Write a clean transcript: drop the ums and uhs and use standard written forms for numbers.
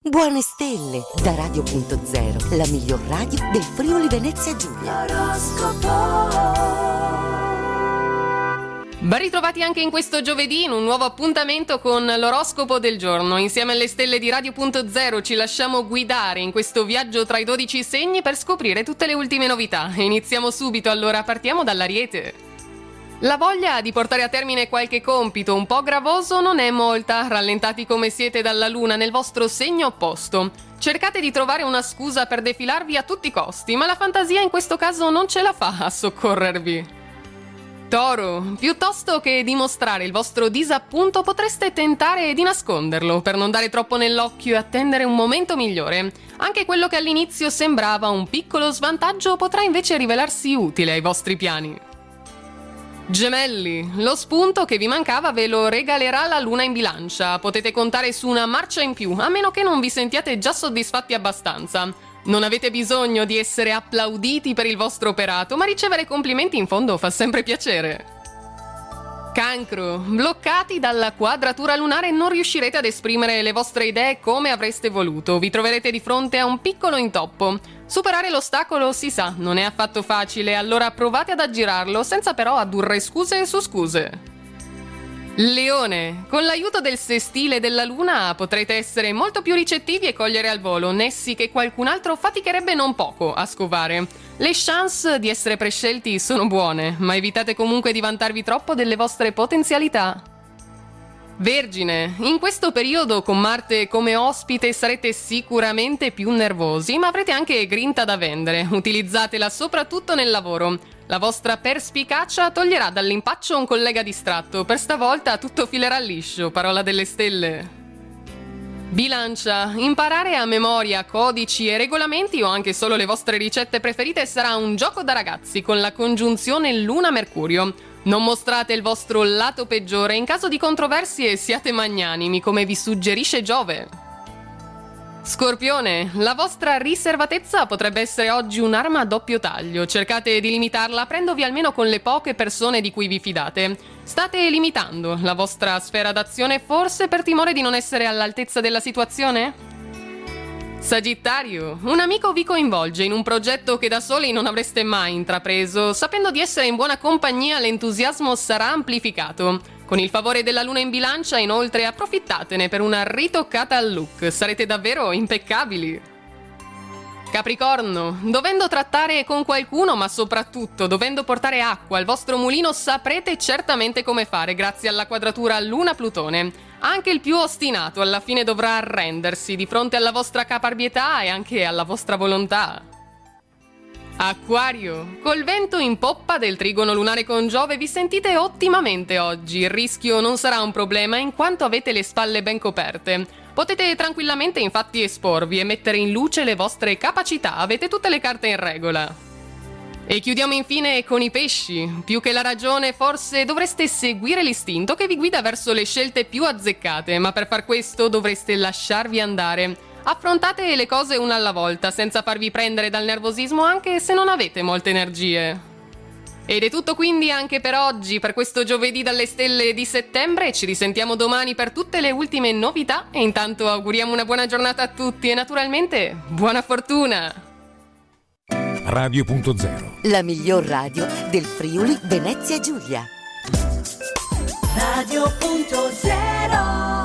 Buone stelle da Radio.0, la miglior radio del Friuli Venezia Giulia. Ben ritrovati anche in questo giovedì in un nuovo appuntamento con l'oroscopo del giorno. Insieme alle stelle di Radio.0 ci lasciamo guidare in questo viaggio tra i 12 segni per scoprire tutte le ultime novità. Iniziamo subito, allora partiamo dall'Ariete. La voglia di portare a termine qualche compito un po' gravoso non è molta, rallentati come siete dalla luna nel vostro segno opposto. Cercate di trovare una scusa per defilarvi a tutti i costi, ma la fantasia in questo caso non ce la fa a soccorrervi. Toro, piuttosto che dimostrare il vostro disappunto potreste tentare di nasconderlo per non dare troppo nell'occhio e attendere un momento migliore. Anche quello che all'inizio sembrava un piccolo svantaggio potrà invece rivelarsi utile ai vostri piani. Gemelli, lo spunto che vi mancava ve lo regalerà la luna in bilancia. Potete contare su una marcia in più, a meno che non vi sentiate già soddisfatti abbastanza. Non avete bisogno di essere applauditi per il vostro operato, ma ricevere complimenti in fondo fa sempre piacere. Cancro, bloccati dalla quadratura lunare non riuscirete ad esprimere le vostre idee come avreste voluto. Vi troverete di fronte a un piccolo intoppo. Superare l'ostacolo, si sa, non è affatto facile, allora provate ad aggirarlo senza però addurre scuse su scuse. Leone, con l'aiuto del sestile della luna potrete essere molto più ricettivi e cogliere al volo nessi che qualcun altro faticherebbe non poco a scovare. Le chance di essere prescelti sono buone, ma evitate comunque di vantarvi troppo delle vostre potenzialità. Vergine, in questo periodo con Marte come ospite sarete sicuramente più nervosi, ma avrete anche grinta da vendere. Utilizzatela soprattutto nel lavoro. La vostra perspicacia toglierà dall'impaccio un collega distratto. Per stavolta tutto filerà liscio, parola delle stelle. Bilancia, imparare a memoria codici e regolamenti o anche solo le vostre ricette preferite sarà un gioco da ragazzi con la congiunzione Luna-Mercurio. Non mostrate il vostro lato peggiore, in caso di controversie siate magnanimi come vi suggerisce Giove. Scorpione, la vostra riservatezza potrebbe essere oggi un'arma a doppio taglio. Cercate di limitarla aprendovi almeno con le poche persone di cui vi fidate. State limitando la vostra sfera d'azione forse per timore di non essere all'altezza della situazione? Sagittario, un amico vi coinvolge in un progetto che da soli non avreste mai intrapreso. Sapendo di essere in buona compagnia, l'entusiasmo sarà amplificato. Con il favore della luna in bilancia, inoltre, approfittatene per una ritoccata al look. Sarete davvero impeccabili. Capricorno, dovendo trattare con qualcuno, ma soprattutto dovendo portare acqua al vostro mulino, saprete certamente come fare grazie alla quadratura Luna-Plutone. Anche il più ostinato alla fine dovrà arrendersi di fronte alla vostra caparbietà e anche alla vostra volontà. Acquario, col vento in poppa del trigono lunare con Giove vi sentite ottimamente oggi. Il rischio non sarà un problema in quanto avete le spalle ben coperte. Potete tranquillamente infatti esporvi e mettere in luce le vostre capacità, avete tutte le carte in regola. E chiudiamo infine con i pesci. Più che la ragione, forse dovreste seguire l'istinto che vi guida verso le scelte più azzeccate, ma per far questo dovreste lasciarvi andare. Affrontate le cose una alla volta, senza farvi prendere dal nervosismo anche se non avete molte energie. Ed è tutto quindi anche per oggi, per questo giovedì dalle stelle di settembre. Ci risentiamo domani per tutte le ultime novità e intanto auguriamo una buona giornata a tutti e naturalmente buona fortuna! Radio.0, la miglior radio del Friuli Venezia Giulia. Radio.0